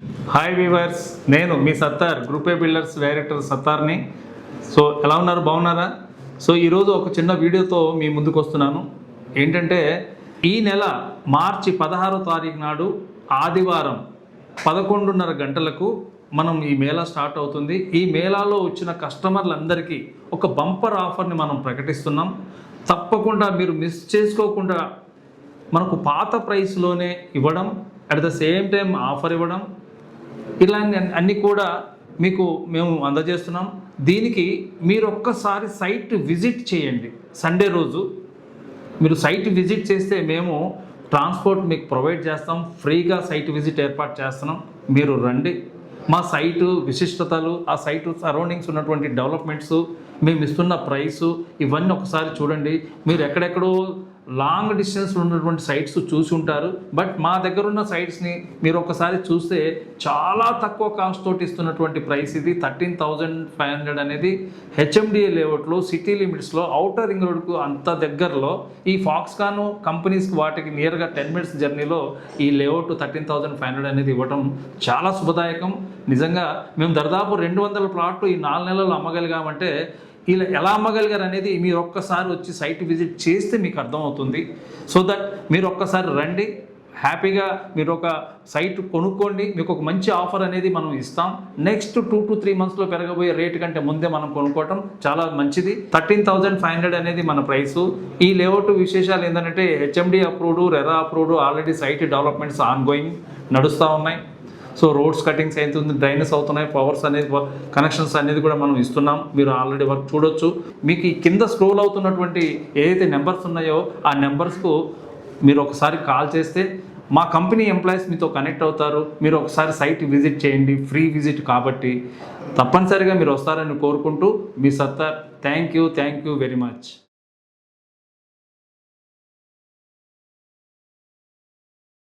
Hi viewers, నేను మీ Sattar group A builders director సత్తార్ని. సో ఎలా ఉన్నారు, బాగున్నారా? సో ఈరోజు ఒక చిన్న వీడియోతో మీ ముందుకు వస్తున్నాను. ఏంటంటే ఈ నెల మార్చి 16వ తారీఖు నాడు ఆదివారం 11:30 గంటలకు మనం ఈ మేళా స్టార్ట్ అవుతుంది. ఈ మేళాలో వచ్చిన కస్టమర్లందరికీ ఒక బంపర్ ఆఫర్ని మనం ప్రకటిస్తున్నాం. తప్పకుండా మీరు మిస్ చేసుకోకుండా మనకు పాత ప్రైస్లోనే ఇవ్వడం, at the same time offer ఇవ్వడం, ఇలాంటి అన్నీ కూడా మీకు మేము అందజేస్తున్నాం. దీనికి మీరు ఒక్కసారి సైట్ విజిట్ చేయండి. సండే రోజు మీరు సైట్ విజిట్ చేస్తే మేము ట్రాన్స్పోర్ట్ మీకు ప్రొవైడ్ చేస్తాం. ఫ్రీగా సైట్ విజిట్ ఏర్పాటు చేస్తున్నాం. మీరు రండి. మా సైటు విశిష్టతలు, ఆ సైటు సరౌండింగ్స్ ఉన్నటువంటి డెవలప్మెంట్స్, మేము ఇస్తున్న ప్రైసు, ఇవన్నీ ఒకసారి చూడండి. మీరు ఎక్కడెక్కడో లాంగ్ డిస్టెన్స్ ఉన్నటువంటి సైట్స్ చూసి ఉంటారు. బట్ మా దగ్గర ఉన్న సైట్స్ని మీరు ఒకసారి చూస్తే చాలా తక్కువ కాస్ట్ తోటి ఇస్తున్నటువంటి ప్రైస్ ఇది. 13,500 అనేది హెచ్ఎండిఏ లేఅవుట్లో, సిటీ లిమిట్స్లో, ఔటర్ రింగ్ రోడ్కు అంత దగ్గరలో, ఈ ఫాక్స్కాన్ కంపెనీస్కి వాటికి నియర్గా 10 minutes జర్నీలో ఈ లేఅవుట్ 13,500 అనేది ఇవ్వడం చాలా శుభదాయకం. నిజంగా మేము దాదాపు 200 ప్లాట్లు ఈ 4 నెలలు అమ్మగలిగామంటే ఇలా ఎలా అమ్మగలిగారు అనేది మీరు ఒక్కసారి వచ్చి సైట్ విజిట్ చేస్తే మీకు అర్థమవుతుంది. సో దట్ మీరు ఒక్కసారి రండి, హ్యాపీగా మీరు ఒక సైట్ కొనుక్కోండి. మీకు ఒక మంచి ఆఫర్ అనేది మనం ఇస్తాం. నెక్స్ట్ 2 to 3 monthsలో పెరగబోయే రేటు కంటే ముందే మనం కొనుక్కోవటం చాలా మంచిది. 13,500 అనేది మన ప్రైసు. ఈ లేఅవుట్ విశేషాలు ఏంటంటే HMD approved, RERA approved, already site developments on going నడుస్తూ ఉన్నాయి. సో రోడ్స్ కటింగ్స్ అవుతుంది, డ్రైనేజ్ అవుతున్నాయి, పవర్స్ అనేది కనెక్షన్స్ అనేది కూడా మనం ఇస్తున్నాం. మీరు ఆల్రెడీ వర్క్ చూడొచ్చు. మీకు ఈ కింద స్క్రోల్ అవుతున్నటువంటి ఏదైతే నెంబర్స్ ఉన్నాయో ఆ నెంబర్స్కు మీరు ఒకసారి కాల్ చేస్తే మా కంపెనీ ఎంప్లాయీస్ మీతో కనెక్ట్ అవుతారు. మీరు ఒకసారి సైట్ విజిట్ చేయండి, ఫ్రీ విజిట్ కాబట్టి తప్పనిసరిగా మీరు వస్తారని కోరుకుంటూ మీ Sattar. Thank you very much.